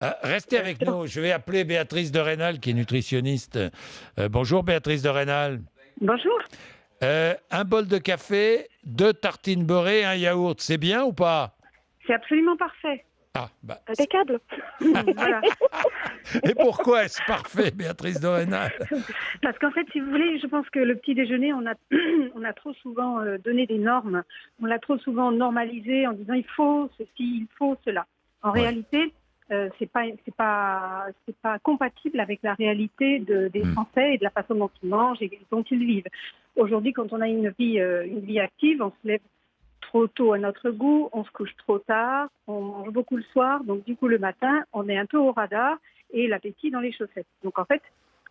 Restez avec nous. Je vais appeler Béatrice de Rênal, qui est nutritionniste. Bonjour Béatrice de Rênal. Bonjour. Un bol de café, 2 tartines beurrées, un yaourt, c'est bien ou pas? C'est absolument parfait. Ah, bah, Impeccable. Voilà. et pourquoi est-ce parfait, Béatrice de Rênal? Parce qu'en fait, si vous voulez, je pense que le petit déjeuner, on a, on a trop souvent donné des normes. On l'a trop souvent normalisé en disant il faut ceci, il faut cela. En Ouais. réalité, c'est pas compatible avec la réalité des Hmm. Français et de la façon dont ils mangent et dont ils vivent. Aujourd'hui, quand on a une vie active, on se lève trop tôt à notre goût, on se couche trop tard, on mange beaucoup le soir, donc du coup le matin, on est un peu au radar et l'appétit dans les chaussettes. Donc en fait,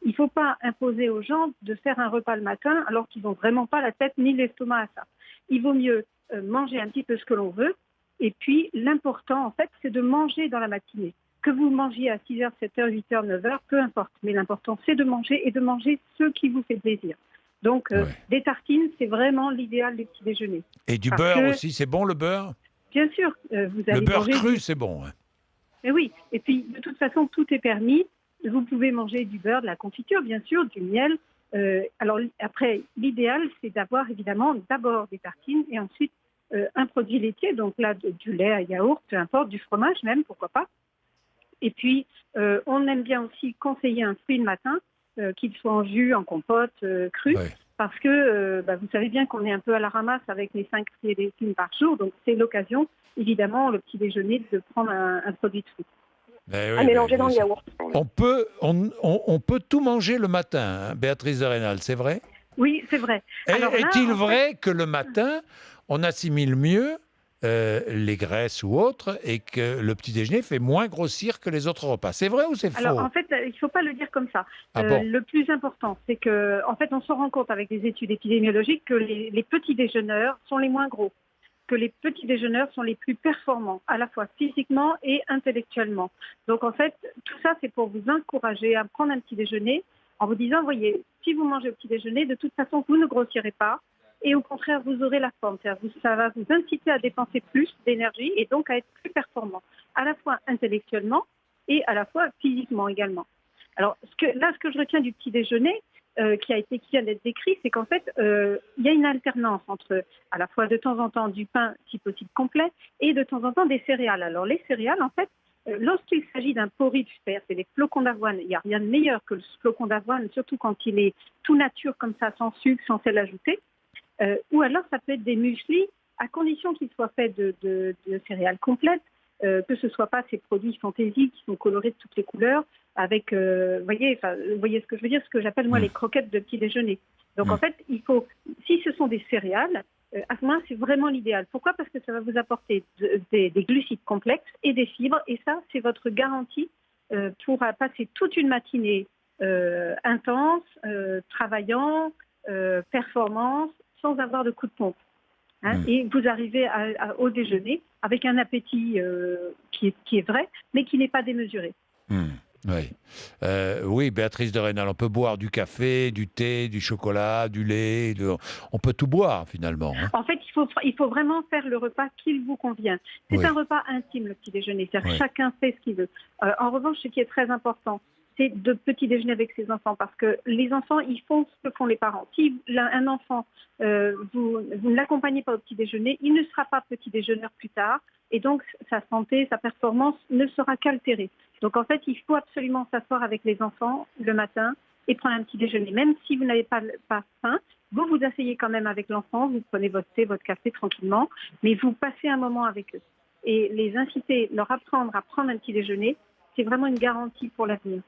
il ne faut pas imposer aux gens de faire un repas le matin alors qu'ils n'ont vraiment pas la tête ni l'estomac à ça. Il vaut mieux manger un petit peu ce que l'on veut et puis l'important en fait, c'est de manger dans la matinée. Que vous mangiez à 6h, 7h, 8h, 9h, peu importe. Mais l'important, c'est de manger et de manger ce qui vous fait plaisir. Donc, Ouais. des tartines, c'est vraiment l'idéal du petit déjeuner. Et du Parce beurre que, aussi, c'est bon le beurre? bien sûr, vous Le allez beurre manger cru, c'est bon, hein. Mais oui, et puis de toute façon, tout est permis. Vous pouvez manger du beurre, de la confiture, bien sûr, du miel. Alors après, l'idéal, c'est d'avoir évidemment d'abord des tartines et ensuite un produit laitier, donc là, du lait, un yaourt, peu importe, du fromage même, pourquoi pas. Et puis, on aime bien aussi conseiller un fruit le matin, qu'il soit en jus, en compote, cru, Ouais. parce que vous savez bien qu'on est un peu à la ramasse avec les 5 fruits et légumes par jour, donc c'est l'occasion, évidemment, le petit déjeuner, de prendre un produit de fruits. Ben À oui, mélanger dans ben, le yaourt. on peut tout manger le matin, hein, Béatrice de Rênal, c'est vrai? Oui, c'est vrai. Alors là, Est-il en fait, vrai que le matin, on assimile mieux les graisses ou autres et que le petit déjeuner fait moins grossir que les autres repas? C'est vrai ou c'est faux? il ne faut pas le dire comme ça. Ah bon? Le plus important, c'est que, en fait, on se rend compte avec des études épidémiologiques que les petits déjeuneurs sont les moins gros, que les petits déjeuneurs sont les plus performants, à la fois physiquement et intellectuellement. Donc, en fait, tout ça, c'est pour vous encourager à prendre un petit déjeuner en vous disant, voyez, si vous mangez au petit déjeuner, de toute façon, vous ne grossirez pas. Et au contraire, vous aurez la forme. Ça va vous inciter à dépenser plus d'énergie et donc à être plus performant, à la fois intellectuellement et à la fois physiquement également. Alors, ce que je retiens du petit déjeuner, qui vient d'être décrit, c'est qu'en fait, il y a une alternance entre à la fois de temps en temps du pain, si possible complet, et de temps en temps des céréales. Alors, les céréales, en fait, lorsqu'il s'agit d'un porridge, c'est des flocons d'avoine, il n'y a rien de meilleur que le flocon d'avoine, surtout quand il est tout nature comme ça, sans sucre, sans sel ajouté. Ou alors, ça peut être des mueslis, à condition qu'ils soient faits de céréales complètes, que ce ne soit pas ces produits fantaisie qui sont colorés de toutes les couleurs, avec, vous voyez ce que je veux dire, ce que j'appelle moi Mm. les croquettes de petit déjeuner. Donc Mm. en fait, il faut, si ce sont des céréales, à ce moment-là, c'est vraiment l'idéal. Pourquoi? Parce que ça va vous apporter des glucides complexes et des fibres, et ça, c'est votre garantie pour passer toute une matinée intense, travaillant, performance, sans avoir de coup de pompe. Hein, Mm. et vous arrivez au déjeuner avec un appétit qui est vrai, mais qui n'est pas démesuré. Mm. Oui. Oui, Béatrice de Rênal, on peut boire du café, du thé, du chocolat, du lait, on peut tout boire finalement, hein. En fait, il faut vraiment faire le repas qu'il vous convient. C'est Oui, un repas intime, le petit déjeuner. C'est-à-dire que oui. chacun fait ce qu'il veut. En revanche, ce qui est très important, c'est de petit déjeuner avec ses enfants, parce que les enfants, ils font ce que font les parents. Si un enfant, vous ne l'accompagnez pas au petit déjeuner, il ne sera pas petit déjeuneur plus tard, et donc sa santé, sa performance ne sera qu'altérée. Donc en fait, il faut absolument s'asseoir avec les enfants le matin et prendre un petit déjeuner. Même si vous n'avez pas faim, vous vous asseyez quand même avec l'enfant, vous prenez votre thé, votre café tranquillement, mais vous passez un moment avec eux. Et les inciter, leur apprendre à prendre un petit déjeuner, c'est vraiment une garantie pour l'avenir.